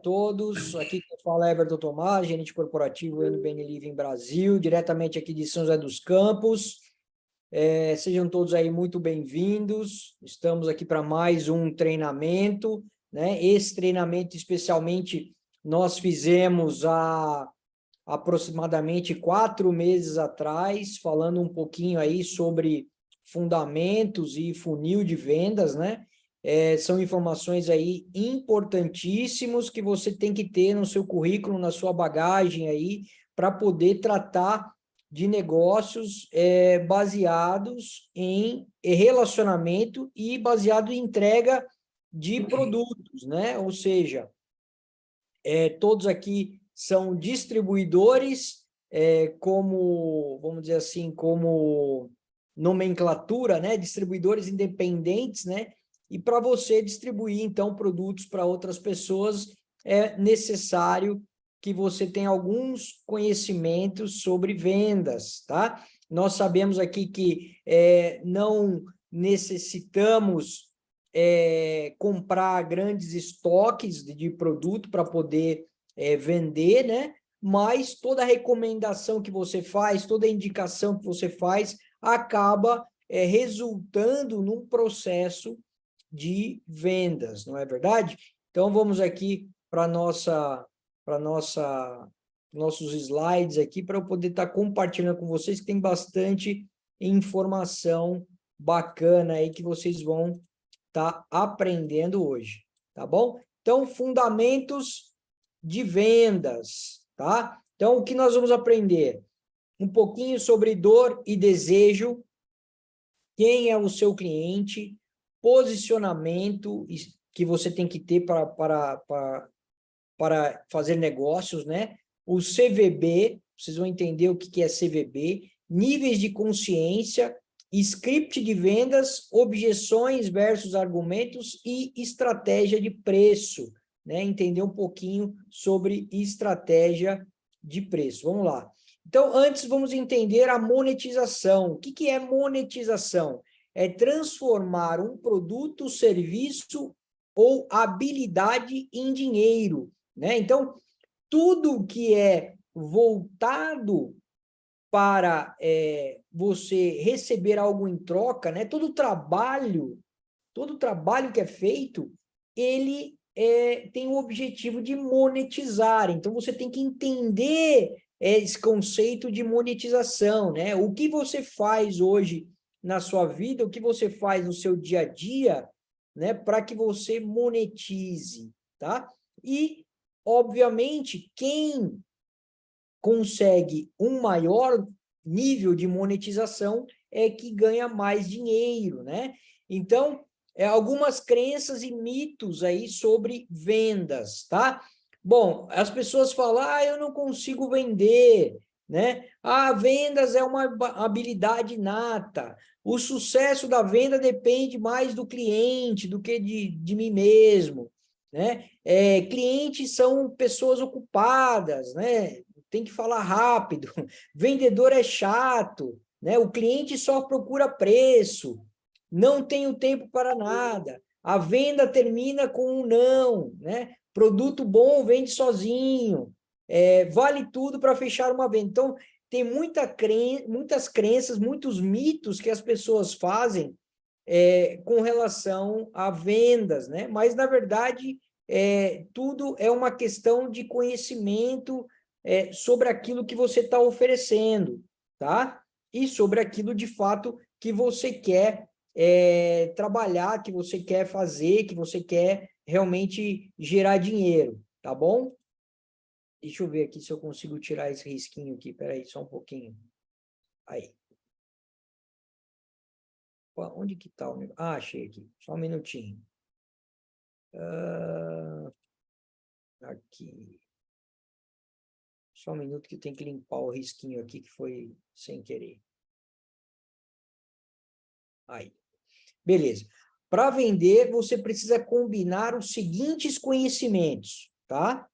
Todos, aqui quem fala é Everton Tomás, gerente corporativo NBN Living Brasil, diretamente aqui de São José dos Campos. Sejam todos aí muito bem-vindos. Estamos aqui para mais um treinamento, né? Esse treinamento, especialmente, nós fizemos há aproximadamente 4 meses atrás, falando um pouquinho aí sobre fundamentos e funil de vendas, né? São informações aí importantíssimos que você tem que ter no seu currículo, na sua bagagem aí, para poder tratar de negócios baseados em relacionamento e baseado em entrega de produtos, né? Ou seja, todos aqui são distribuidores, como, vamos dizer assim, como nomenclatura, né? Distribuidores independentes, né? E para você distribuir, então, produtos para outras pessoas, é necessário que você tenha alguns conhecimentos sobre vendas, tá? Nós sabemos aqui que não necessitamos comprar grandes estoques de produto para poder vender, né? Mas toda recomendação que você faz, toda indicação que você faz, acaba resultando num processo de vendas, não é verdade? Então, vamos aqui para nossos slides aqui, para eu poder estar compartilhando com vocês, que tem bastante informação bacana aí que vocês vão estar aprendendo hoje, tá bom? Então, fundamentos de vendas, tá? Então, o que nós vamos aprender? Um pouquinho sobre dor e desejo, quem é o seu cliente, posicionamento que você tem que ter para fazer negócios, né? O CVB, vocês vão entender o que é CVB, níveis de consciência, script de vendas, objeções versus argumentos e estratégia de preço, né? Entender um pouquinho sobre estratégia de preço. Vamos lá. Então, antes vamos entender a monetização. O que é monetização? É transformar um produto, serviço ou habilidade em dinheiro, né? Então, tudo que é voltado para você receber algo em troca, né? Todo trabalho que é feito, ele tem o objetivo de monetizar. Então, você tem que entender esse conceito de monetização, né? O que você faz hoje na sua vida, o que você faz no seu dia a dia, né? Para que você monetize, tá? E, obviamente, quem consegue um maior nível de monetização é que ganha mais dinheiro, né? Então, algumas crenças e mitos aí sobre vendas, tá? Bom, as pessoas falam, eu não consigo vender, né? Vendas é uma habilidade inata. O sucesso da venda depende mais do cliente do que de mim mesmo, né? Clientes são pessoas ocupadas, né? Tem que falar rápido, vendedor é chato, né? O cliente só procura preço, não tem o tempo para nada, a venda termina com um não, né? Produto bom vende sozinho, vale tudo para fechar uma venda. Então, tem muitas crenças, muitos mitos que as pessoas fazem com relação a vendas, né? Mas, na verdade, tudo é uma questão de conhecimento sobre aquilo que você está oferecendo, tá? E sobre aquilo, de fato, que você quer trabalhar, que você quer fazer, que você quer realmente gerar dinheiro, tá bom? Deixa eu ver aqui se eu consigo tirar esse risquinho aqui, peraí, só um pouquinho. Aí. Onde que tá o negócio? Achei aqui, só um minutinho. Aqui. Só um minuto que tem que limpar o risquinho aqui que foi sem querer. Aí. Beleza. Para vender, você precisa combinar os seguintes conhecimentos, tá?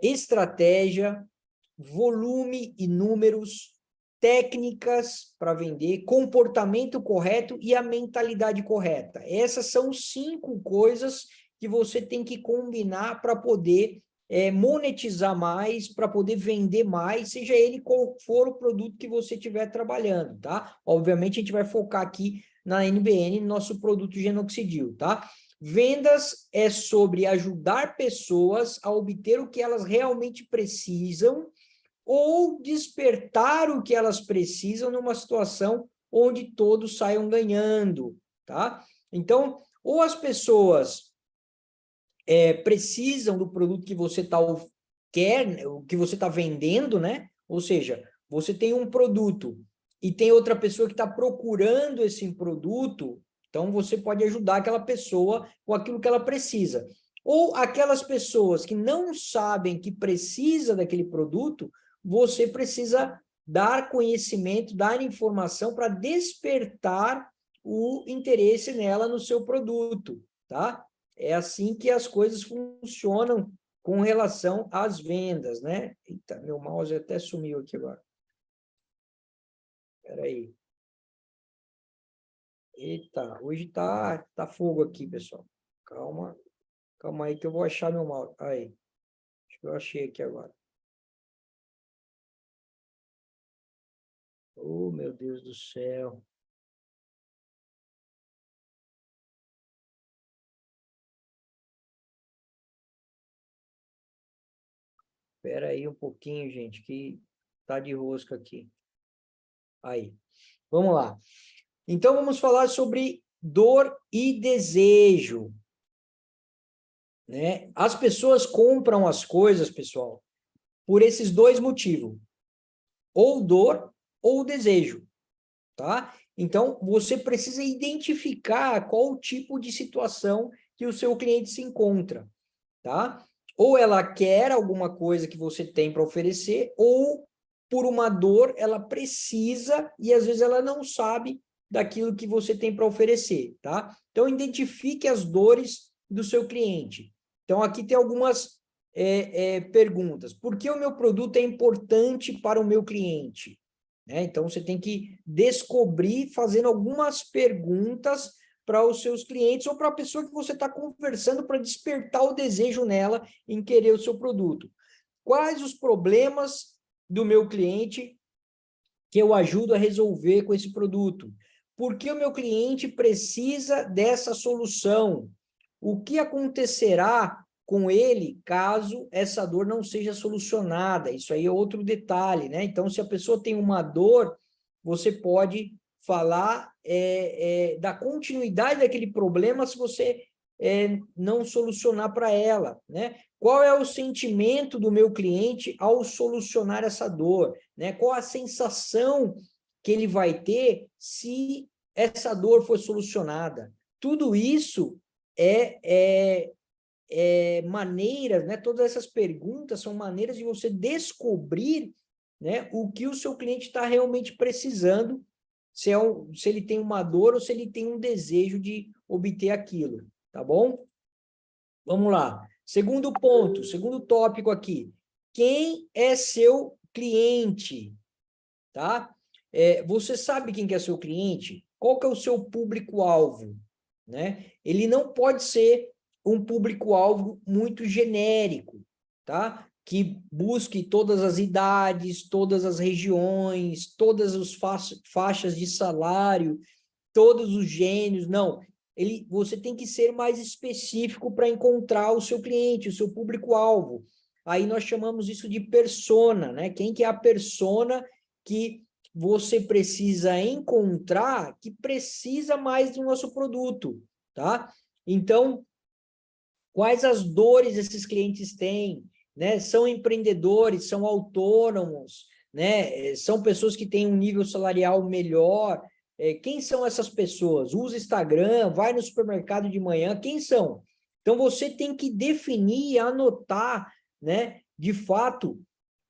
Estratégia, volume e números, técnicas para vender, comportamento correto e a mentalidade correta. Essas são 5 coisas que você tem que combinar para poder monetizar mais, para poder vender mais, seja ele qual for o produto que você estiver trabalhando, tá? Obviamente, a gente vai focar aqui na NBN, nosso produto Genoxidil, tá? Vendas é sobre ajudar pessoas a obter o que elas realmente precisam ou despertar o que elas precisam numa situação onde todos saiam ganhando, tá? Então, ou as pessoas precisam do produto que você quer, o que você está vendendo, né? Ou seja, você tem um produto e tem outra pessoa que está procurando esse produto, então você pode ajudar aquela pessoa com aquilo que ela precisa. Ou aquelas pessoas que não sabem que precisa daquele produto, você precisa dar conhecimento, dar informação para despertar o interesse nela no seu produto, tá? É assim que as coisas funcionam com relação às vendas, né? Eita, meu mouse até sumiu aqui agora. Espera aí. Eita, hoje tá fogo aqui, pessoal. Calma, calma aí que eu vou achar meu mouse. Aí, acho que eu achei aqui agora. Oh, meu Deus do céu. Espera aí um pouquinho, gente, que tá de rosca aqui. Aí, vamos lá. Então, vamos falar sobre dor e desejo, né? As pessoas compram as coisas, pessoal, por esses dois motivos, ou dor ou desejo, tá? Então, você precisa identificar qual o tipo de situação que o seu cliente se encontra, tá? Ou ela quer alguma coisa que você tem para oferecer, ou por uma dor ela precisa e às vezes ela não sabe daquilo que você tem para oferecer, tá? Então, identifique as dores do seu cliente. Então, aqui tem algumas perguntas. Por que o meu produto é importante para o meu cliente? Então, você tem que descobrir fazendo algumas perguntas para os seus clientes ou para a pessoa que você está conversando para despertar o desejo nela em querer o seu produto. Quais os problemas do meu cliente que eu ajudo a resolver com esse produto? Por que o meu cliente precisa dessa solução? O que acontecerá com ele caso essa dor não seja solucionada? Isso aí é outro detalhe, né? Então, se a pessoa tem uma dor, você pode falar da continuidade daquele problema se você não solucionar para ela, né? Qual é o sentimento do meu cliente ao solucionar essa dor, né? Qual a sensação que ele vai ter se essa dor for solucionada? Tudo isso maneiras, né? Todas essas perguntas são maneiras de você descobrir, né, o que o seu cliente está realmente precisando, se ele tem uma dor ou se ele tem um desejo de obter aquilo, tá bom? Vamos lá. Segundo ponto, segundo tópico aqui. Quem é seu cliente? Tá? Você sabe quem que é seu cliente? Qual que é o seu público-alvo? Né? Ele não pode ser um público-alvo muito genérico, tá? Que busque todas as idades, todas as regiões, todas as faixas de salário, todos os gênios, não. Você tem que ser mais específico para encontrar o seu cliente, o seu público-alvo. Aí nós chamamos isso de persona, né? Quem que é a persona que você precisa encontrar que precisa mais do nosso produto, tá? Então, quais as dores esses clientes têm, né? São empreendedores, são autônomos, né? São pessoas que têm um nível salarial melhor. Quem são essas pessoas? Usa Instagram, vai no supermercado de manhã, quem são? Então, você tem que definir, anotar, né? De fato,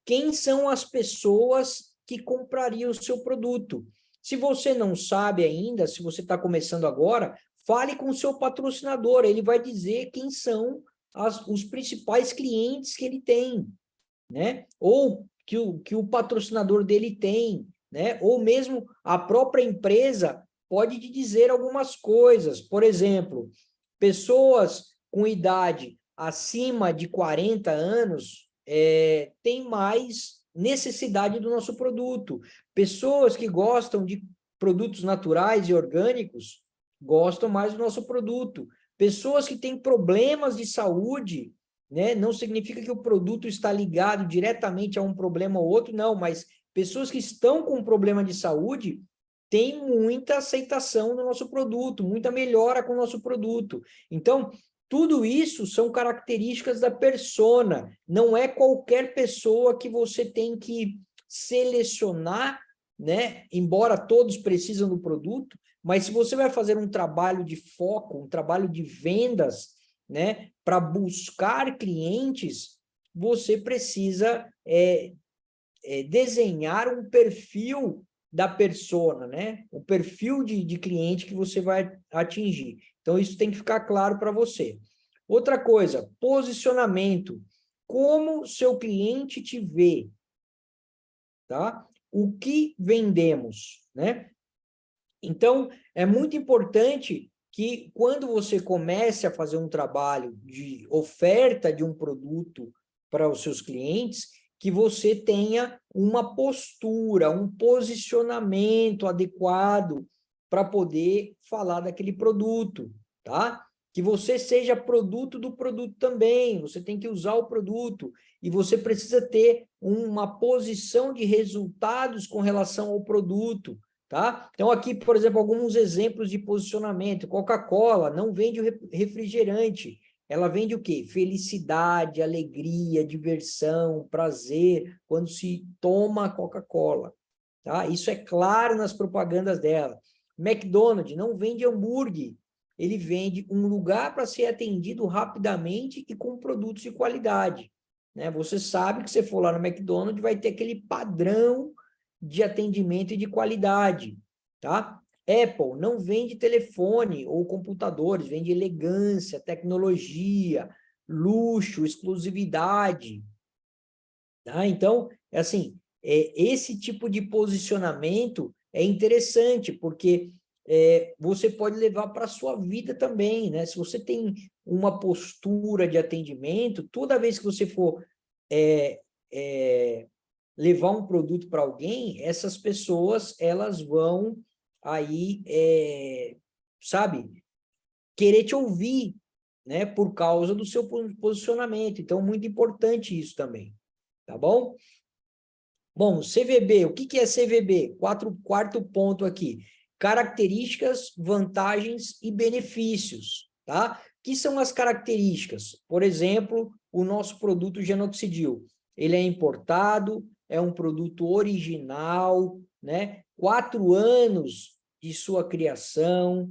quem são as pessoas que comprariam o seu produto. Se você não sabe ainda, se você está começando agora, fale com o seu patrocinador, ele vai dizer quem são os principais clientes que ele tem, né? Ou que o patrocinador dele tem, né? Ou mesmo a própria empresa pode te dizer algumas coisas. Por exemplo, pessoas com idade acima de 40 anos têm mais necessidade do nosso produto. Pessoas que gostam de produtos naturais e orgânicos gostam mais do nosso produto. Pessoas que têm problemas de saúde, né? Não significa que o produto está ligado diretamente a um problema ou outro, não, mas pessoas que estão com um problema de saúde têm muita aceitação no nosso produto, muita melhora com o nosso produto. Então, tudo isso são características da persona. Não é qualquer pessoa que você tem que selecionar, né? Embora todos precisam do produto, mas se você vai fazer um trabalho de foco, um trabalho de vendas, né? Para buscar clientes, você precisa desenhar um perfil da persona, né? O perfil de cliente que você vai atingir. Então, isso tem que ficar claro para você. Outra coisa, posicionamento. Como seu cliente te vê, tá? O que vendemos, né? Então, é muito importante que quando você comece a fazer um trabalho de oferta de um produto para os seus clientes, que você tenha uma postura, um posicionamento adequado para poder falar daquele produto, tá? Que você seja produto do produto também, você tem que usar o produto e você precisa ter uma posição de resultados com relação ao produto, tá? Então, aqui, por exemplo, alguns exemplos de posicionamento. Coca-Cola não vende o refrigerante, ela vende o quê? Felicidade, alegria, diversão, prazer, quando se toma Coca-Cola, tá? Isso é claro nas propagandas dela. McDonald's não vende hambúrguer, ele vende um lugar para ser atendido rapidamente e com produtos de qualidade, né? Você sabe que se for lá no McDonald's vai ter aquele padrão de atendimento e de qualidade, tá? Apple não vende telefone ou computadores, vende elegância, tecnologia, luxo, exclusividade, tá? Então, assim, esse tipo de posicionamento é interessante, porque você pode levar para a sua vida também, né? Se você tem uma postura de atendimento, toda vez que você for levar um produto para alguém, essas pessoas, elas vão aí, sabe, querer te ouvir, né, por causa do seu posicionamento. Então, muito importante isso também, tá bom? Bom, CVB, o que é CVB? Quarto ponto aqui. Características, vantagens e benefícios, tá? O que são as características? Por exemplo, o nosso produto Genoxidil. Ele é importado, é um produto original, né? 4 anos de sua criação,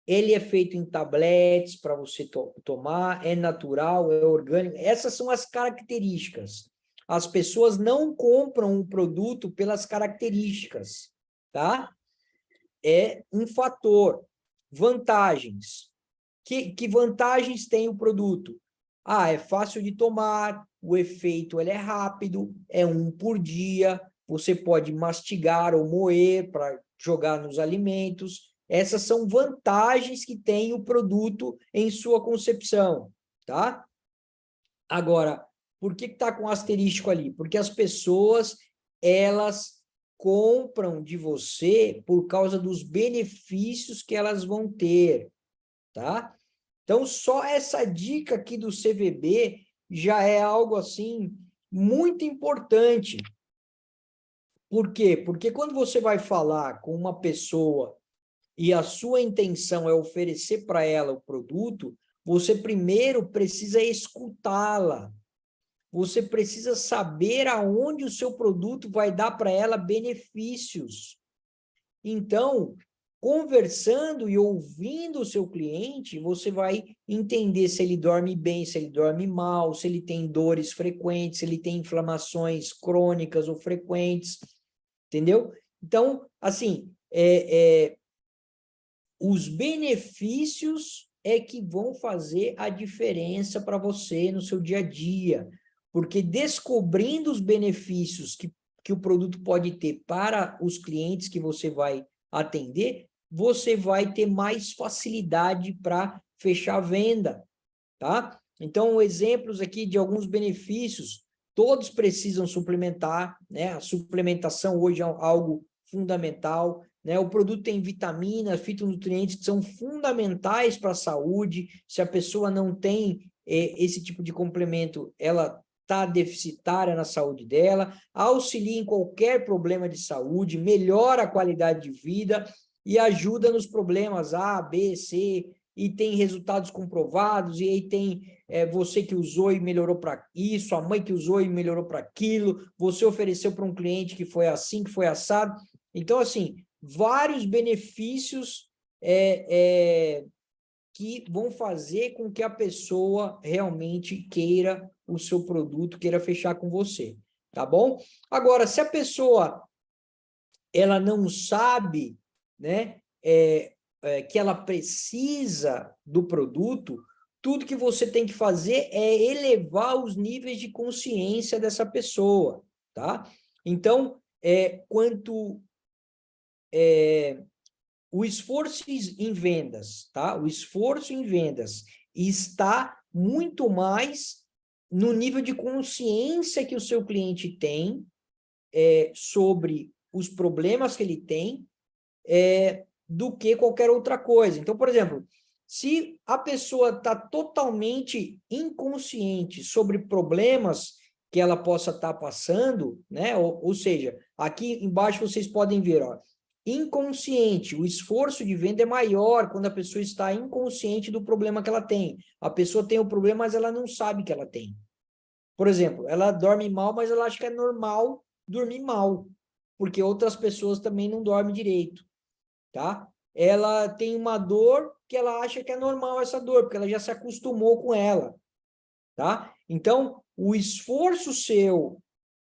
ele é feito em tabletes para você tomar, é natural, é orgânico. Essas são as características. As pessoas não compram o produto pelas características, tá? É um fator. Vantagens. Que vantagens tem o produto? Ah, é fácil de tomar, o efeito ele é rápido, é um por dia, você pode mastigar ou moer para jogar nos alimentos. Essas são vantagens que tem o produto em sua concepção, tá? Agora, por que está com asterisco ali? Porque as pessoas, elas compram de você por causa dos benefícios que elas vão ter, tá? Então, só essa dica aqui do CVB já é algo, assim, muito importante. Por quê? Porque quando você vai falar com uma pessoa e a sua intenção é oferecer para ela o produto, você primeiro precisa escutá-la. Você precisa saber aonde o seu produto vai dar para ela benefícios. Então, conversando e ouvindo o seu cliente, você vai entender se ele dorme bem, se ele dorme mal, se ele tem dores frequentes, se ele tem inflamações crônicas ou frequentes, entendeu? Então, assim, os benefícios é que vão fazer a diferença para você no seu dia a dia, porque descobrindo os benefícios que o produto pode ter para os clientes que você vai atender, você vai ter mais facilidade para fechar a venda, tá? Então, exemplos aqui de alguns benefícios, todos precisam suplementar, né? A suplementação hoje é algo fundamental, né? O produto tem vitaminas, fitonutrientes que são fundamentais para a saúde. Se a pessoa não tem esse tipo de complemento, ela está deficitária na saúde dela, auxilia em qualquer problema de saúde, melhora a qualidade de vida e ajuda nos problemas A, B, C, e tem resultados comprovados, e aí tem você que usou e melhorou para isso, a mãe que usou e melhorou para aquilo, você ofereceu para um cliente que foi assim, que foi assado. Então, assim, vários benefícios que vão fazer com que a pessoa realmente queira o seu produto, queira fechar com você, tá bom? Agora, se a pessoa ela não sabe, né, que ela precisa do produto, tudo que você tem que fazer é elevar os níveis de consciência dessa pessoa, tá? Então, o esforço em vendas, tá? O esforço em vendas está muito mais no nível de consciência que o seu cliente tem sobre os problemas que ele tem do que qualquer outra coisa. Então, por exemplo, se a pessoa está totalmente inconsciente sobre problemas que ela possa estar passando, né? Ou seja, aqui embaixo vocês podem ver, ó, inconsciente, o esforço de venda é maior quando a pessoa está inconsciente do problema que ela tem. A pessoa tem o problema, mas ela não sabe que ela tem. Por exemplo, ela dorme mal, mas ela acha que é normal dormir mal, porque outras pessoas também não dormem direito, tá? Ela tem uma dor que ela acha que é normal essa dor, porque ela já se acostumou com ela, tá? Então, o esforço seu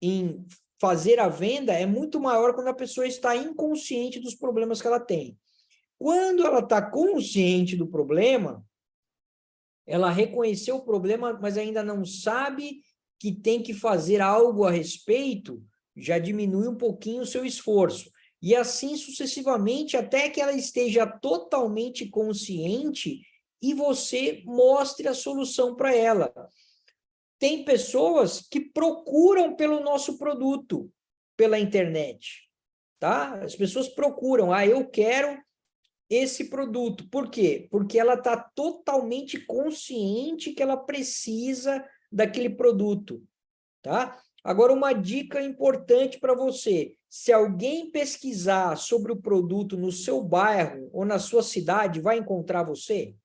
em fazer a venda é muito maior quando a pessoa está inconsciente dos problemas que ela tem. Quando ela está consciente do problema, ela reconheceu o problema, mas ainda não sabe que tem que fazer algo a respeito, já diminui um pouquinho o seu esforço. E assim sucessivamente, até que ela esteja totalmente consciente e você mostre a solução para ela. Tem pessoas que procuram pelo nosso produto pela internet, tá? As pessoas procuram, eu quero esse produto. Por quê? Porque ela está totalmente consciente que ela precisa daquele produto, tá? Agora, uma dica importante para você: se alguém pesquisar sobre o produto no seu bairro ou na sua cidade, vai encontrar você?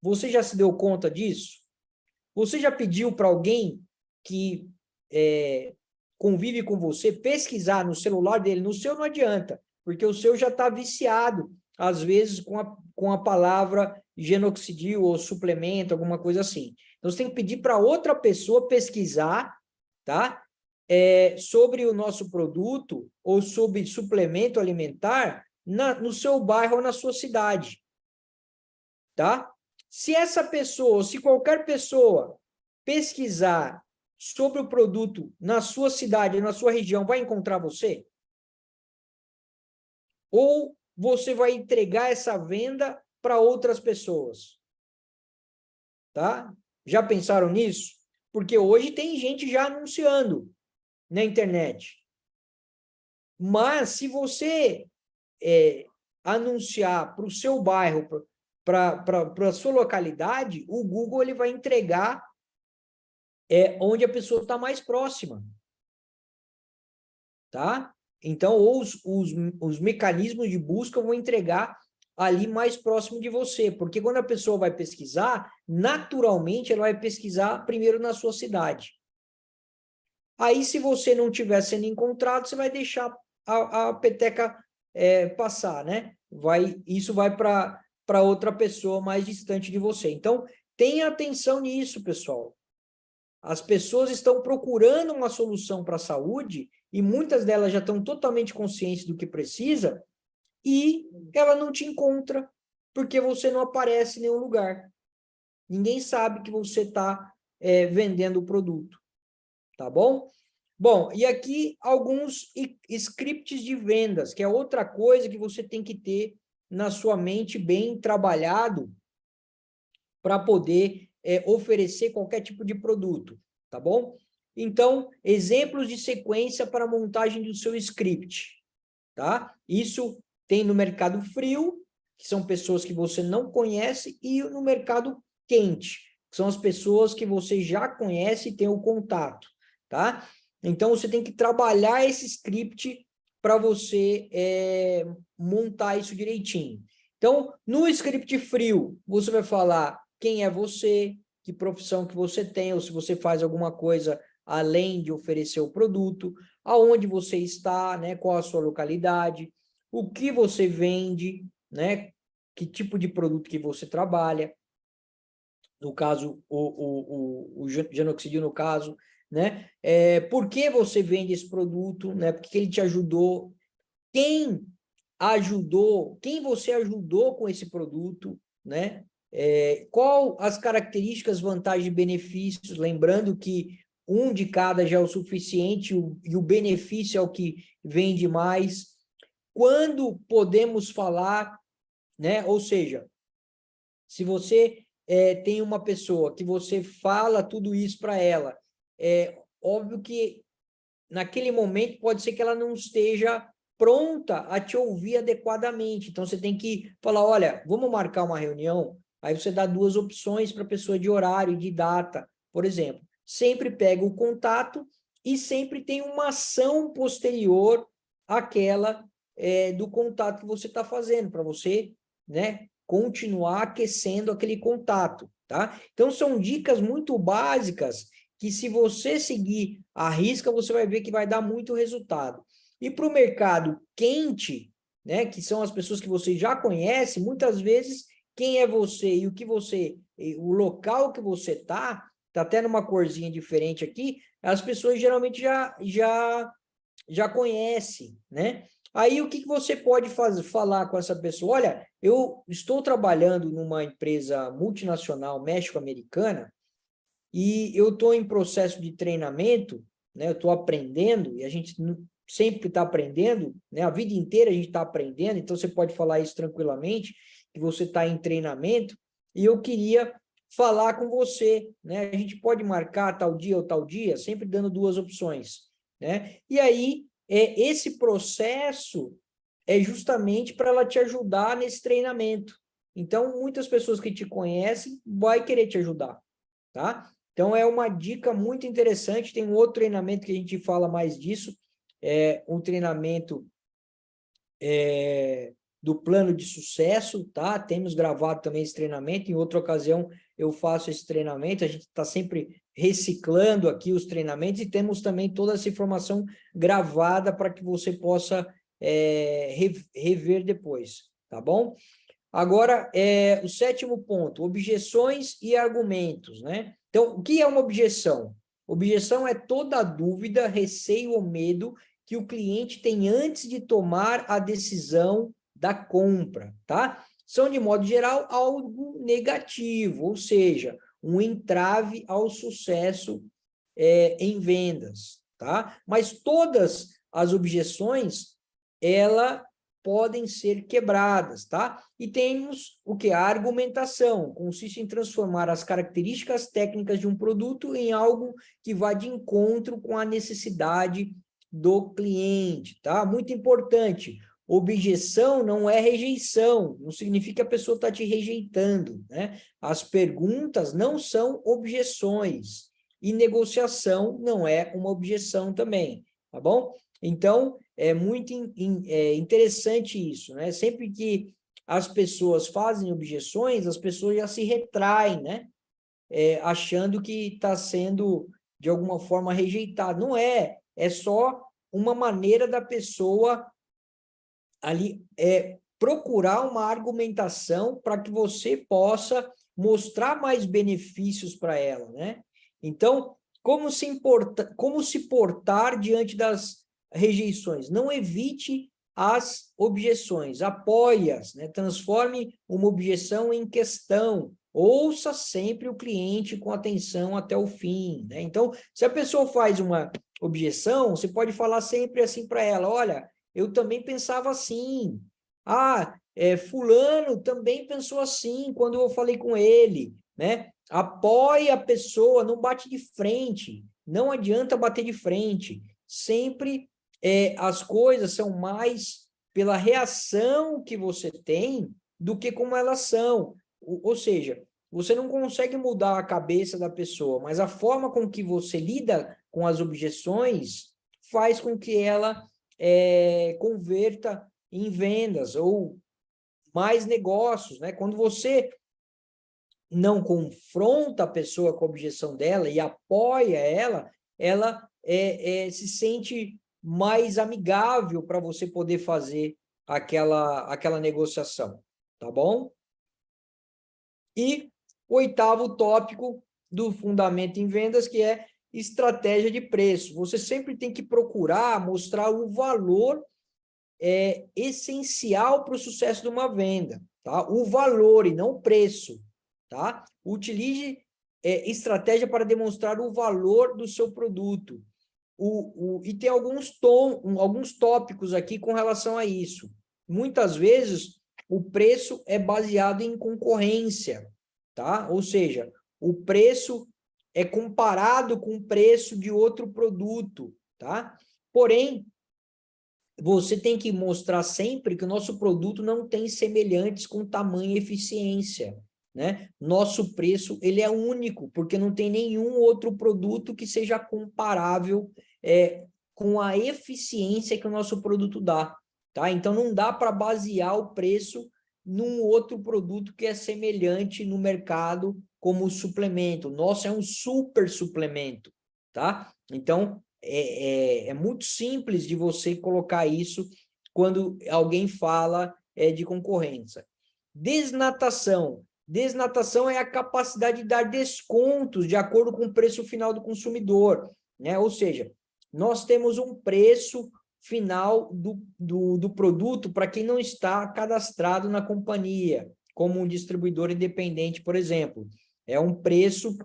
Você já se deu conta disso? Você já pediu para alguém que convive com você pesquisar no celular dele? No seu não adianta, porque o seu já está viciado, às vezes com a palavra genoxidil ou suplemento, alguma coisa assim. Então, você tem que pedir para outra pessoa pesquisar, tá? Sobre o nosso produto ou sobre suplemento alimentar no seu bairro ou na sua cidade, tá? Se essa pessoa, ou se qualquer pessoa pesquisar sobre o produto na sua cidade, na sua região, vai encontrar você? Ou você vai entregar essa venda para outras pessoas? Tá? Já pensaram nisso? Porque hoje tem gente já anunciando na internet. Mas se você anunciar para o seu bairro, para a sua localidade, o Google ele vai entregar onde a pessoa está mais próxima, tá? Então, os mecanismos de busca vão entregar ali mais próximo de você, porque quando a pessoa vai pesquisar, naturalmente ela vai pesquisar primeiro na sua cidade. Aí, se você não estiver sendo encontrado, você vai deixar a peteca passar, né? Isso vai para outra pessoa mais distante de você. Então, tenha atenção nisso, pessoal. As pessoas estão procurando uma solução para a saúde e muitas delas já estão totalmente conscientes do que precisa e ela não te encontra porque você não aparece em nenhum lugar. Ninguém sabe que você está vendendo o produto, tá bom? Bom, e aqui alguns scripts de vendas, que é outra coisa que você tem que ter na sua mente bem trabalhado para poder oferecer qualquer tipo de produto, tá bom? Então, exemplos de sequência para montagem do seu script, tá? Isso tem no mercado frio, que são pessoas que você não conhece, e no mercado quente, que são as pessoas que você já conhece e tem o contato, tá? Então, você tem que trabalhar esse script para você montar isso direitinho. Então, no script frio, você vai falar quem é você, que profissão que você tem, ou se você faz alguma coisa além de oferecer o produto, aonde você está, né, qual a sua localidade, o que você vende, né, que tipo de produto que você trabalha, no caso, o genoxidil, no caso, né, por que você vende esse produto, né, porque ele te ajudou, quem quem você ajudou com esse produto, né, qual as características, vantagens e benefícios, lembrando que um de cada já é o suficiente e o benefício é o que vende mais. Quando podemos falar, né? Ou seja, se você tem uma pessoa que você fala tudo isso para ela, é óbvio que naquele momento pode ser que ela não esteja pronta a te ouvir adequadamente. Então, você tem que falar, olha, vamos marcar uma reunião? Aí você dá duas opções para a pessoa de horário e de data. Por exemplo, sempre pega o contato e sempre tem uma ação posterior àquela do contato que você está fazendo, para você, né, continuar aquecendo aquele contato, tá? Então, são dicas muito básicas que, se você seguir à risca, você vai ver que vai dar muito resultado. E para o mercado quente, né, que são as pessoas que você já conhece, muitas vezes quem é você e o que você, o local que você está até numa corzinha diferente aqui, as pessoas geralmente já conhecem, né? Aí o que você pode falar com essa pessoa? Olha, eu estou trabalhando numa empresa multinacional México-americana e eu estou em processo de treinamento, né? Eu estou aprendendo, e a gente sempre está aprendendo, né? A vida inteira a gente está aprendendo, então você pode falar isso tranquilamente, que você está em treinamento, e eu queria falar com você, né? A gente pode marcar tal dia ou tal dia, sempre dando duas opções, né? E aí, esse processo é justamente para ela te ajudar nesse treinamento. Então, muitas pessoas que te conhecem vai querer te ajudar, tá? Então, é uma dica muito interessante. Tem um outro treinamento que a gente fala mais disso, um treinamento do plano de sucesso, tá? Temos gravado também esse treinamento. Em outra ocasião, eu faço esse treinamento. A gente está sempre reciclando aqui os treinamentos e temos também toda essa informação gravada para que você possa rever depois, tá bom? Agora, o sétimo ponto, objeções e argumentos, né? Então, o que é uma objeção? Objeção é toda dúvida, receio ou medo que o cliente tem antes de tomar a decisão da compra, tá? São, de modo geral, algo negativo, ou seja, um entrave ao sucesso em vendas, tá? Mas todas as objeções, ela podem ser quebradas, tá? E temos o que? A argumentação, consiste em transformar as características técnicas de um produto em algo que vá de encontro com a necessidade do cliente, tá? Muito importante. Objeção não é rejeição, não significa que a pessoa está te rejeitando, né? As perguntas não são objeções, e negociação não é uma objeção também, tá bom? Então, é muito interessante isso, né? Sempre que as pessoas fazem objeções, as pessoas já se retraem, né? Achando que está sendo, de alguma forma, rejeitado. Não é, é só uma maneira da pessoa ali procurar uma argumentação para que você possa mostrar mais benefícios para ela, né? Então, como se portar diante das rejeições? Não evite as objeções, apoie-as, né? Transforme uma objeção em questão, ouça sempre o cliente com atenção até o fim, né? Então, se a pessoa faz uma objeção, você pode falar sempre assim para ela, olha, eu também pensava assim, fulano também pensou assim quando eu falei com ele, né? Apoie a pessoa, não bate de frente, não adianta bater de frente. Sempre as coisas são mais pela reação que você tem do que como elas são. Ou seja, você não consegue mudar a cabeça da pessoa, mas a forma com que você lida com as objeções faz com que ela converta em vendas ou mais negócios, né? Quando você não confronta a pessoa com a objeção dela e apoia ela, ela se sente mais amigável para você poder fazer aquela negociação, tá bom? E o oitavo tópico do fundamento em vendas, que é estratégia de preço. Você sempre tem que procurar mostrar o valor essencial para o sucesso de uma venda, tá? O valor e não o preço, tá? Utilize estratégia para demonstrar o valor do seu produto. E tem alguns tópicos aqui com relação a isso. Muitas vezes, o preço é baseado em concorrência, tá? Ou seja, o preço é comparado com o preço de outro produto, tá? Porém, você tem que mostrar sempre que o nosso produto não tem semelhantes com tamanho e eficiência, né? Nosso preço, ele é único, porque não tem nenhum outro produto que seja comparável com a eficiência que o nosso produto dá, tá? Então, não dá para basear o preço num outro produto que é semelhante no mercado como suplemento. Nosso é um super suplemento, tá? Então, é muito simples de você colocar isso quando alguém fala de concorrência. Desnatação. Desnatação é a capacidade de dar descontos de acordo com o preço final do consumidor, né? Ou seja, nós temos um preço final do produto para quem não está cadastrado na companhia, como um distribuidor independente, por exemplo. É um preço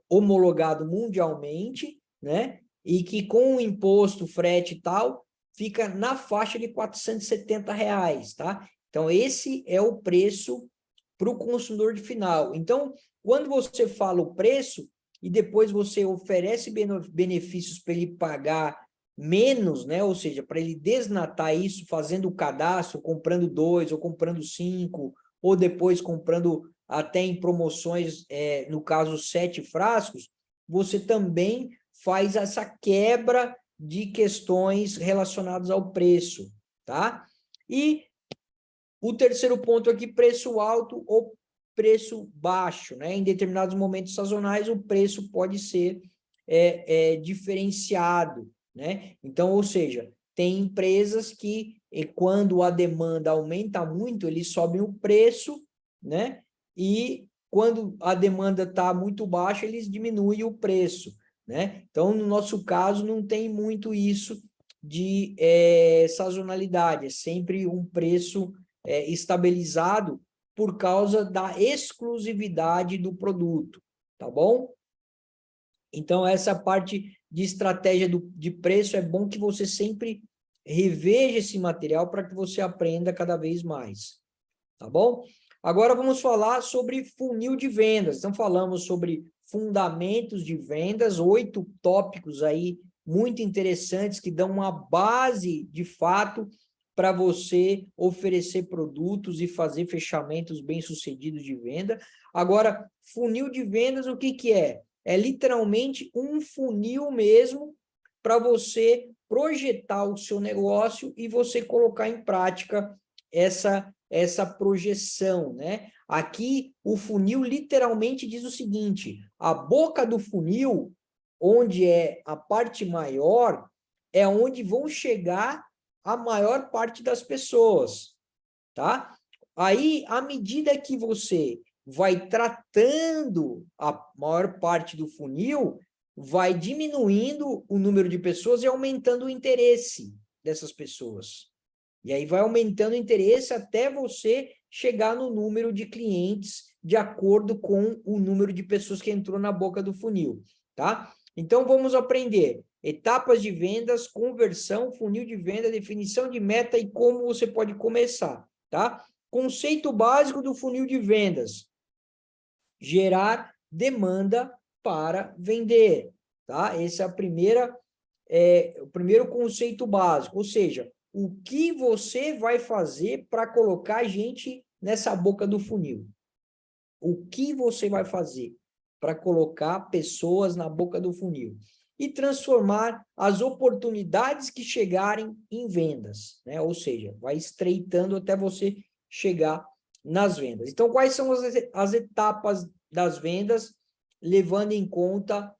homologado mundialmente, né? E que com o imposto, frete e tal, fica na faixa de R$ 470, tá? Então, esse é o preço para o consumidor de final. Então, quando você fala o preço e depois você oferece benefícios para ele pagar menos, né? Ou seja, para ele desnatar isso fazendo o cadastro, comprando 2 ou comprando 5, ou depois comprando até em promoções, no caso 7 frascos, você também faz essa quebra de questões relacionadas ao preço, tá? E o terceiro ponto aqui, preço alto ou preço baixo, né? Em determinados momentos sazonais, o preço pode ser diferenciado, né? Então, ou seja, tem empresas que, quando a demanda aumenta muito, eles sobem o preço, né? E quando a demanda está muito baixa, eles diminuem o preço, né? Então, no nosso caso, não tem muito isso de sazonalidade, é sempre um preço estabilizado por causa da exclusividade do produto, tá bom? Então, essa parte de estratégia de preço é bom que você sempre reveja esse material para que você aprenda cada vez mais, tá bom? Agora vamos falar sobre funil de vendas. Então, falamos sobre fundamentos de vendas, 8 tópicos aí muito interessantes que dão uma base, de fato, para você oferecer produtos e fazer fechamentos bem-sucedidos de venda. Agora, funil de vendas, o que que é? É literalmente um funil mesmo para você projetar o seu negócio e você colocar em prática essa projeção, né? Aqui, o funil literalmente diz o seguinte, a boca do funil, onde é a parte maior, é onde vão chegar a maior parte das pessoas, tá? Aí, à medida que você vai tratando a maior parte do funil, vai diminuindo o número de pessoas e aumentando o interesse dessas pessoas. E aí vai aumentando o interesse até você chegar no número de clientes de acordo com o número de pessoas que entrou na boca do funil, tá? Então, vamos aprender etapas de vendas, conversão, funil de venda, definição de meta e como você pode começar, tá? Conceito básico do funil de vendas: gerar demanda para vender, tá? Esse é o primeiro conceito básico, ou seja, o que você vai fazer para colocar gente nessa boca do funil? O que você vai fazer para colocar pessoas na boca do funil? E transformar as oportunidades que chegarem em vendas, né? Ou seja, vai estreitando até você chegar nas vendas. Então, quais são as etapas das vendas, levando em conta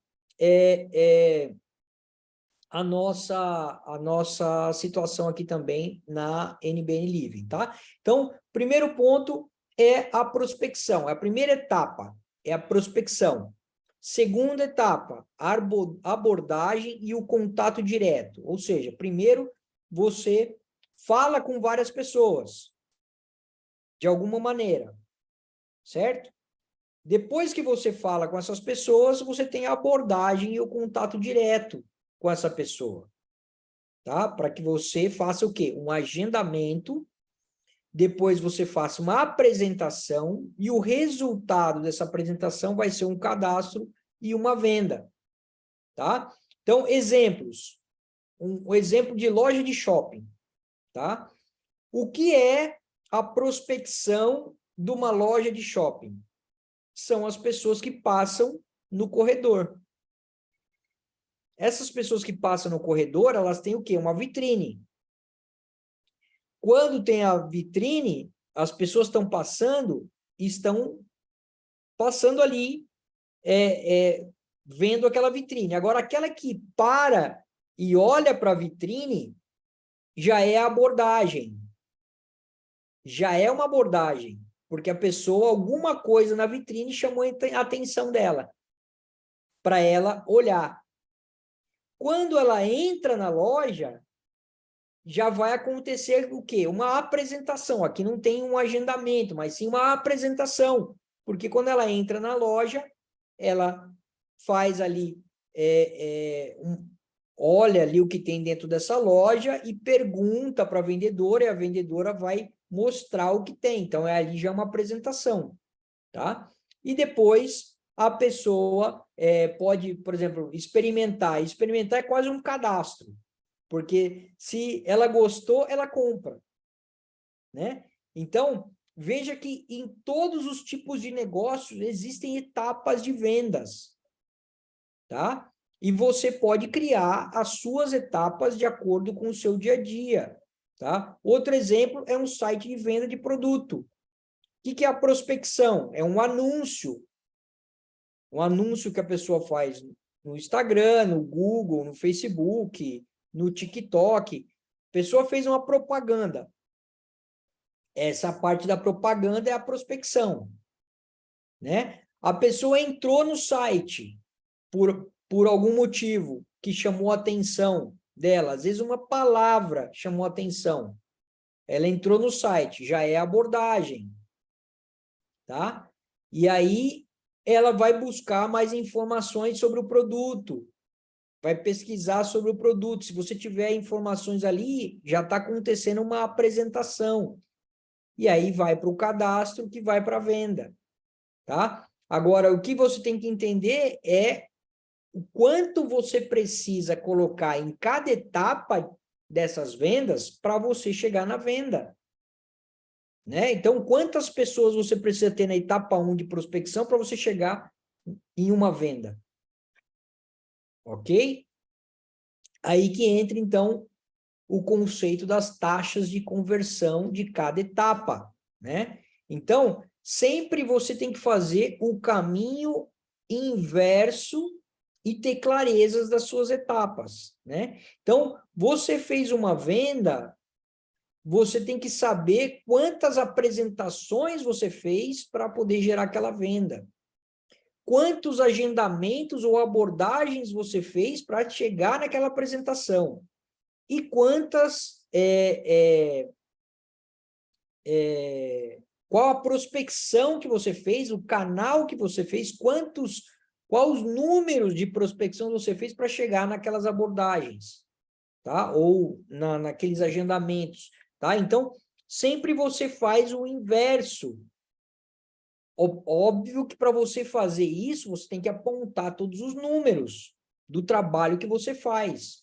a nossa situação aqui também na NBN Living, tá? Então, primeiro ponto é a prospecção. A primeira etapa é a prospecção. Segunda etapa, a abordagem e o contato direto. Ou seja, primeiro você fala com várias pessoas, de alguma maneira, certo? Depois que você fala com essas pessoas, você tem a abordagem e o contato direto com essa pessoa, tá? Para que você faça o quê? Um agendamento, depois você faça uma apresentação e o resultado dessa apresentação vai ser um cadastro e uma venda, tá? Então, exemplos. Um exemplo de loja de shopping, tá? O que é a prospecção de uma loja de shopping? São as pessoas que passam no corredor. Essas pessoas que passam no corredor, elas têm o quê? Uma vitrine. Quando tem a vitrine, as pessoas estão passando ali, vendo aquela vitrine. Agora, aquela que para e olha para a vitrine, já é a abordagem. Já é uma abordagem, porque a pessoa, alguma coisa na vitrine chamou a atenção dela, para ela olhar. Quando ela entra na loja, já vai acontecer o quê? Uma apresentação. Aqui não tem um agendamento, mas sim uma apresentação. Porque quando ela entra na loja, ela faz ali, olha ali o que tem dentro dessa loja e pergunta para a vendedora, e a vendedora vai mostrar o que tem. Então, ali já é uma apresentação, tá? E depois a pessoa pode, por exemplo, experimentar. Experimentar é quase um cadastro. Porque se ela gostou, ela compra, né? Então, veja que em todos os tipos de negócios existem etapas de vendas, tá? E você pode criar as suas etapas de acordo com o seu dia a dia, tá? Outro exemplo é um site de venda de produto. O que é a prospecção? É um anúncio que a pessoa faz no Instagram, no Google, no Facebook, no TikTok. A pessoa fez uma propaganda. Essa parte da propaganda é a prospecção, né? A pessoa entrou no site por algum motivo que chamou a atenção dela. Às vezes uma palavra chamou a atenção. Ela entrou no site, já é abordagem, tá? E aí ela vai buscar mais informações sobre o produto, vai pesquisar sobre o produto. Se você tiver informações ali, já está acontecendo uma apresentação. E aí vai para o cadastro, que vai para a venda, tá? Agora, o que você tem que entender é o quanto você precisa colocar em cada etapa dessas vendas para você chegar na venda, né? Então, quantas pessoas você precisa ter na etapa 1 de prospecção para você chegar em uma venda? Ok? Aí que entra, então, o conceito das taxas de conversão de cada etapa, né? Então, sempre você tem que fazer o caminho inverso e ter clarezas das suas etapas, né? Então, você fez uma venda, você tem que saber quantas apresentações você fez para poder gerar aquela venda. Quantos agendamentos ou abordagens você fez para chegar naquela apresentação. E qual a prospecção que você fez, o canal que você fez, quais os números de prospecção você fez para chegar naquelas abordagens, tá? Ou naqueles agendamentos, tá? Então, sempre você faz o inverso. Óbvio que para você fazer isso, você tem que apontar todos os números do trabalho que você faz.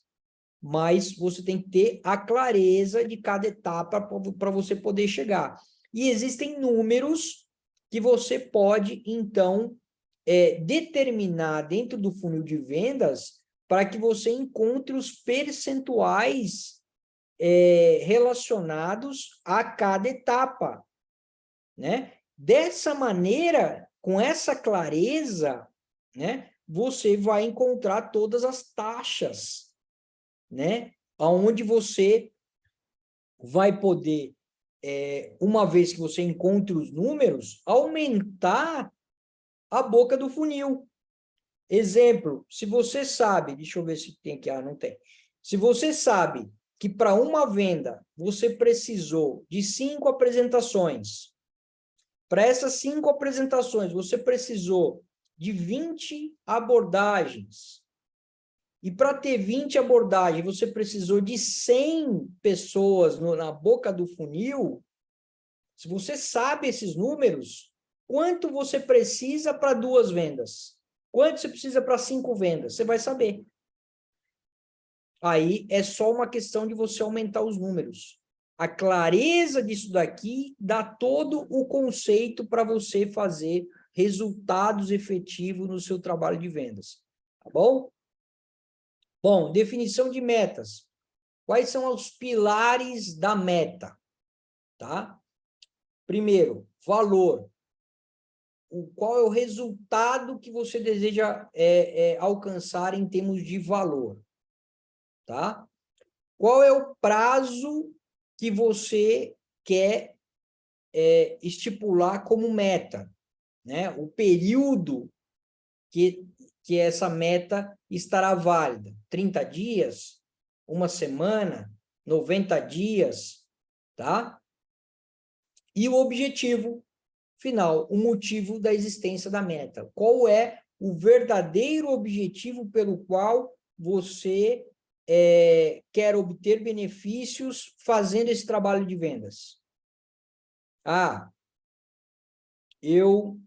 Mas você tem que ter a clareza de cada etapa para você poder chegar. E existem números que você pode, então, determinar dentro do funil de vendas para que você encontre os percentuais relacionados a cada etapa, né? Dessa maneira, com essa clareza, né, você vai encontrar todas as taxas, né? Onde você vai poder, uma vez que você encontre os números, aumentar a boca do funil. Exemplo, se você sabe, deixa eu ver se tem aqui, não tem. Se você sabe que para uma venda você precisou de 5 apresentações, para essas 5 apresentações você precisou de 20 abordagens, e para ter 20 abordagens você precisou de 100 pessoas na boca do funil, se você sabe esses números, quanto você precisa para 2 vendas? Quanto você precisa para 5 vendas? Você vai saber. Aí é só uma questão de você aumentar os números. A clareza disso daqui dá todo o conceito para você fazer resultados efetivos no seu trabalho de vendas. Tá bom? Bom, definição de metas. Quais são os pilares da meta? Tá? Primeiro, valor. Qual é o resultado que você deseja alcançar em termos de valor? Tá? Qual é o prazo que você quer estipular como meta, né? O período que essa meta estará válida. 30 dias, uma semana, 90 dias, tá? E o objetivo final, o motivo da existência da meta. Qual é o verdadeiro objetivo pelo qual você quer obter benefícios fazendo esse trabalho de vendas? Ah, eu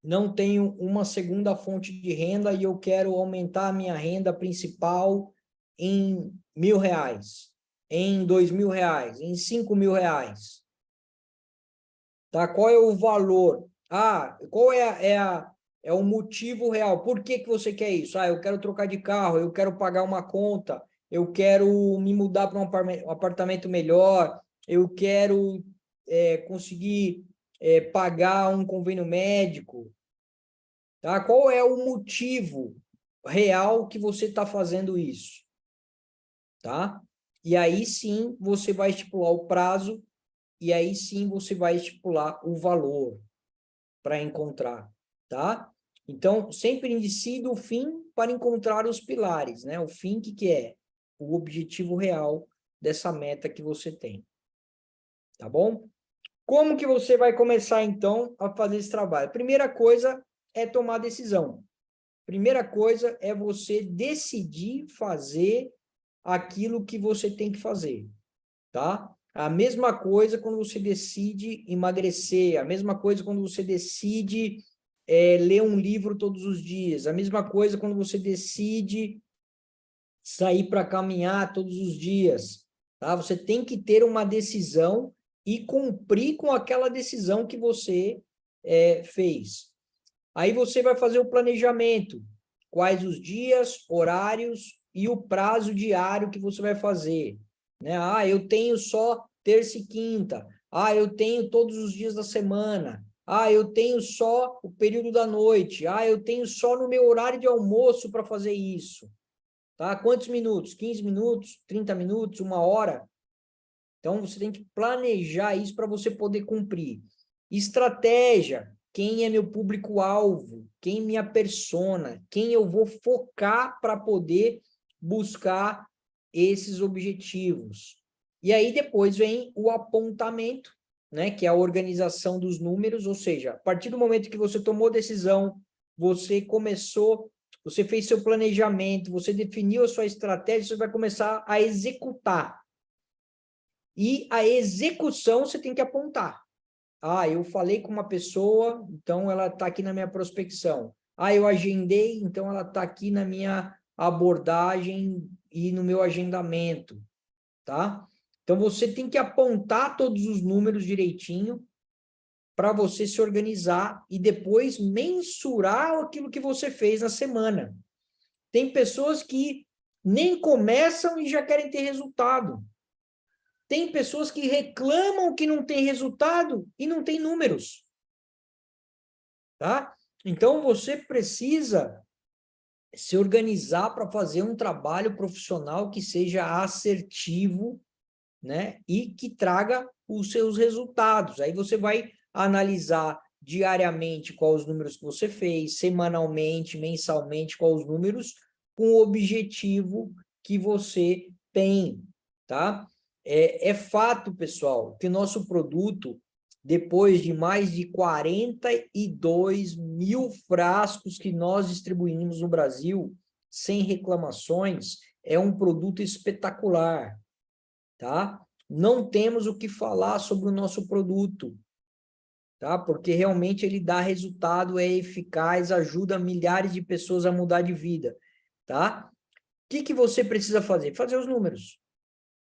não tenho uma segunda fonte de renda e eu quero aumentar a minha renda principal em R$1.000, em R$2.000, em R$5.000. Tá? Qual é o valor? Ah, qual é o motivo real? Por que você quer isso? Ah, eu quero trocar de carro, eu quero pagar uma conta, eu quero me mudar para um apartamento melhor, eu quero conseguir pagar um convênio médico. Tá? Qual é o motivo real que você está fazendo isso? Tá? E aí sim você vai estipular o prazo, e aí sim você vai estipular o valor para encontrar, tá? Então, sempre inicie do fim para encontrar os pilares, né? O fim, que é? O objetivo real dessa meta que você tem, tá bom? Como que você vai começar, então, a fazer esse trabalho? Primeira coisa é tomar decisão. Primeira coisa é você decidir fazer aquilo que você tem que fazer, tá? A mesma coisa quando você decide emagrecer, a mesma coisa quando você decide ler um livro todos os dias, a mesma coisa quando você decide sair para caminhar todos os dias, tá? Você tem que ter uma decisão e cumprir com aquela decisão que você fez. Aí você vai fazer o planejamento, quais os dias, horários e o prazo diário que você vai fazer, né? Ah, eu tenho só terça e quinta. Ah, eu tenho todos os dias da semana. Ah, eu tenho só o período da noite. Ah, eu tenho só no meu horário de almoço para fazer isso. Tá? Quantos minutos? 15 minutos? 30 minutos? 1 hora? Então, você tem que planejar isso para você poder cumprir. Estratégia. Quem é meu público-alvo? Quem é minha persona? Quem eu vou focar para poder buscar esses objetivos? E aí depois vem o apontamento, né, que é a organização dos números, ou seja, a partir do momento que você tomou decisão, você começou, você fez seu planejamento, você definiu a sua estratégia, você vai começar a executar. E a execução você tem que apontar. Ah, eu falei com uma pessoa, então ela está aqui na minha prospecção. Ah, eu agendei, então ela está aqui na minha abordagem e no meu agendamento, tá? Então, você tem que apontar todos os números direitinho para você se organizar e depois mensurar aquilo que você fez na semana. Tem pessoas que nem começam e já querem ter resultado. Tem pessoas que reclamam que não tem resultado e não tem números. Tá? Então, você precisa se organizar para fazer um trabalho profissional que seja assertivo, né? E que traga os seus resultados. Aí você vai analisar diariamente quais os números que você fez, semanalmente, mensalmente, quais os números, com o objetivo que você tem, tá? É fato, pessoal, que nosso produto, depois de mais de 42 mil frascos que nós distribuímos no Brasil, sem reclamações, é um produto espetacular, tá? Não temos o que falar sobre o nosso produto, tá? Porque realmente ele dá resultado, é eficaz, ajuda milhares de pessoas a mudar de vida, tá? O que você precisa fazer? Fazer os números.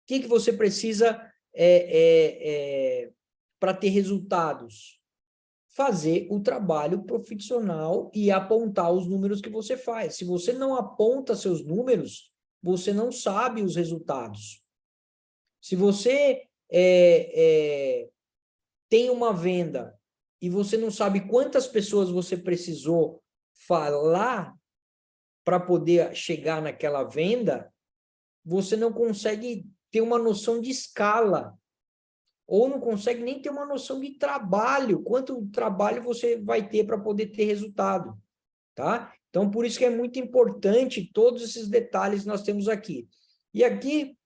O que você precisa para ter resultados? Fazer o trabalho profissional e apontar os números que você faz. Se você não aponta seus números, você não sabe os resultados. Se você tem uma venda e você não sabe quantas pessoas você precisou falar para poder chegar naquela venda, você não consegue ter uma noção de escala, ou não consegue nem ter uma noção de trabalho, quanto trabalho você vai ter para poder ter resultado, tá? Então, por isso que é muito importante todos esses detalhes que nós temos aqui. E aqui,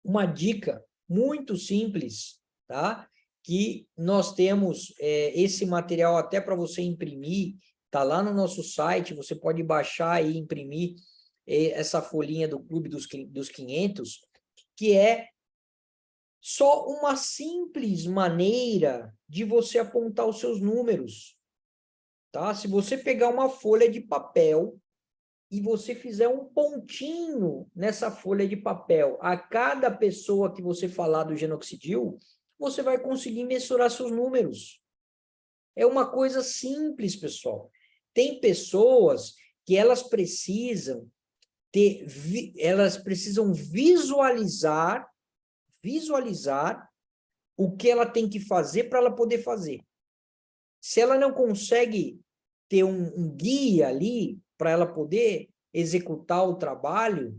uma dica muito simples, tá? Que nós temos esse material até para você imprimir, tá lá no nosso site, você pode baixar e imprimir essa folhinha do Clube dos 500, que é só uma simples maneira de você apontar os seus números, tá? Se você pegar uma folha de papel e você fizer um pontinho nessa folha de papel a cada pessoa que você falar do Genoxidil, você vai conseguir mensurar seus números. É uma coisa simples, pessoal. Tem pessoas que elas precisam visualizar o que ela tem que fazer para ela poder fazer. Se ela não consegue ter um guia ali para ela poder executar o trabalho,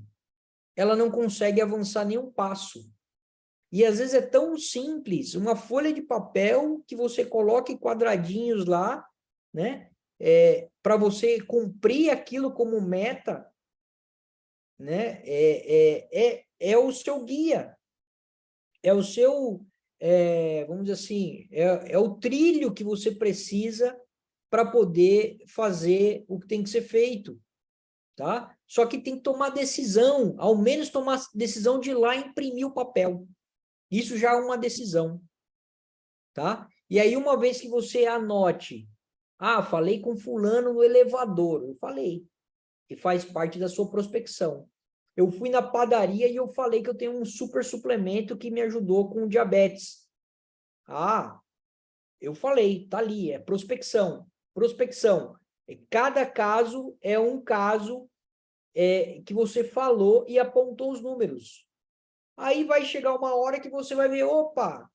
ela não consegue avançar nenhum passo. E às vezes é tão simples, uma folha de papel que você coloca em quadradinhos lá, né? Para você cumprir aquilo como meta, né? É o seu guia, é o seu, vamos dizer assim, é o trilho que você precisa para poder fazer o que tem que ser feito, tá? Só que tem que tomar decisão, ao menos tomar decisão de ir lá imprimir o papel. Isso já é uma decisão, tá? E aí, uma vez que você anote, falei com fulano no elevador, eu falei, que faz parte da sua prospecção. Eu fui na padaria e eu falei que eu tenho um super suplemento que me ajudou com diabetes. Eu falei, tá ali, é prospecção. Prospecção. Cada caso é um caso que você falou e apontou os números. Aí vai chegar uma hora que você vai ver, opa,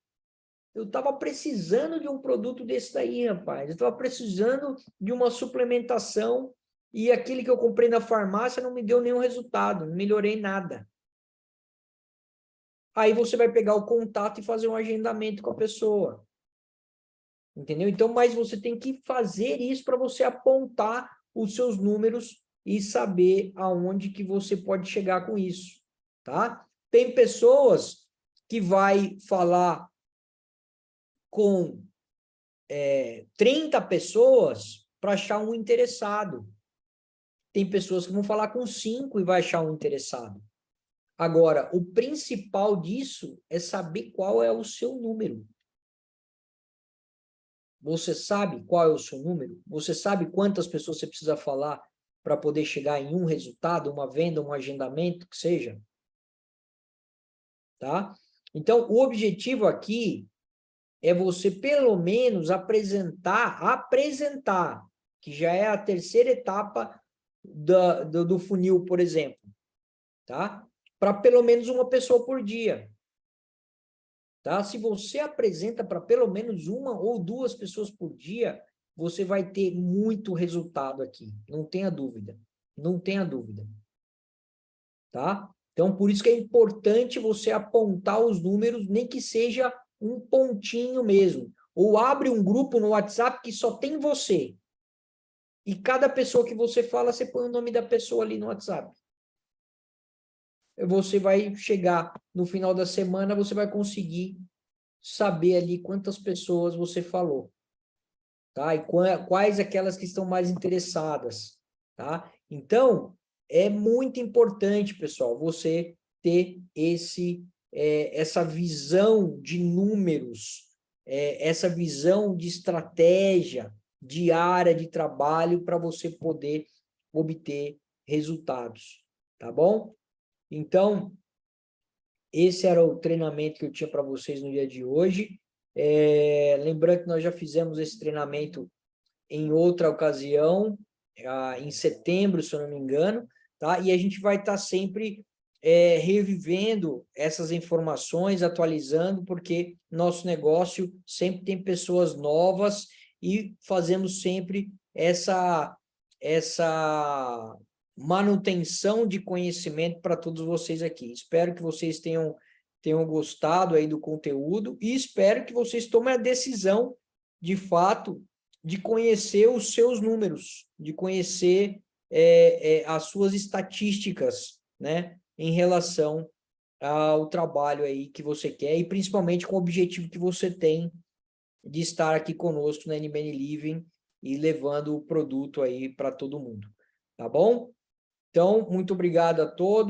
eu estava precisando de um produto desse daí, rapaz. Eu estava precisando de uma suplementação e aquele que eu comprei na farmácia não me deu nenhum resultado, não melhorei nada. Aí você vai pegar o contato e fazer um agendamento com a pessoa. Entendeu? Então, mas você tem que fazer isso para você apontar os seus números e saber aonde que você pode chegar com isso, tá? Tem pessoas que vai falar com 30 pessoas para achar um interessado. Tem pessoas que vão falar com 5 e vai achar um interessado. Agora, o principal disso é saber qual é o seu número. Você sabe qual é o seu número? Você sabe quantas pessoas você precisa falar para poder chegar em um resultado, uma venda, um agendamento, que seja? Tá? Então, o objetivo aqui é você, pelo menos, apresentar, que já é a terceira etapa do funil, por exemplo, tá? Para pelo menos uma pessoa por dia. Tá? Se você apresenta para pelo menos uma ou duas pessoas por dia, você vai ter muito resultado aqui. Não tenha dúvida. Não tenha dúvida. Tá? Então, por isso que é importante você apontar os números, nem que seja um pontinho mesmo. Ou abre um grupo no WhatsApp que só tem você. E cada pessoa que você fala, você põe o nome da pessoa ali no WhatsApp. Você vai chegar no final da semana, você vai conseguir saber ali quantas pessoas você falou, tá? E quais aquelas que estão mais interessadas, tá? Então, é muito importante, pessoal, você ter essa visão de números, essa visão de estratégia diária de trabalho para você poder obter resultados, tá bom? Então, esse era o treinamento que eu tinha para vocês no dia de hoje. Lembrando que nós já fizemos esse treinamento em outra ocasião, em setembro, se eu não me engano, tá? E a gente vai estar sempre revivendo essas informações, atualizando, porque nosso negócio sempre tem pessoas novas e fazemos sempre essa manutenção de conhecimento para todos vocês aqui. Espero que vocês tenham gostado aí do conteúdo e espero que vocês tomem a decisão, de fato, de conhecer os seus números, de conhecer as suas estatísticas, né, em relação ao trabalho aí que você quer e principalmente com o objetivo que você tem de estar aqui conosco na NBN Living e levando o produto aí para todo mundo, tá bom? Então, muito obrigado a todos.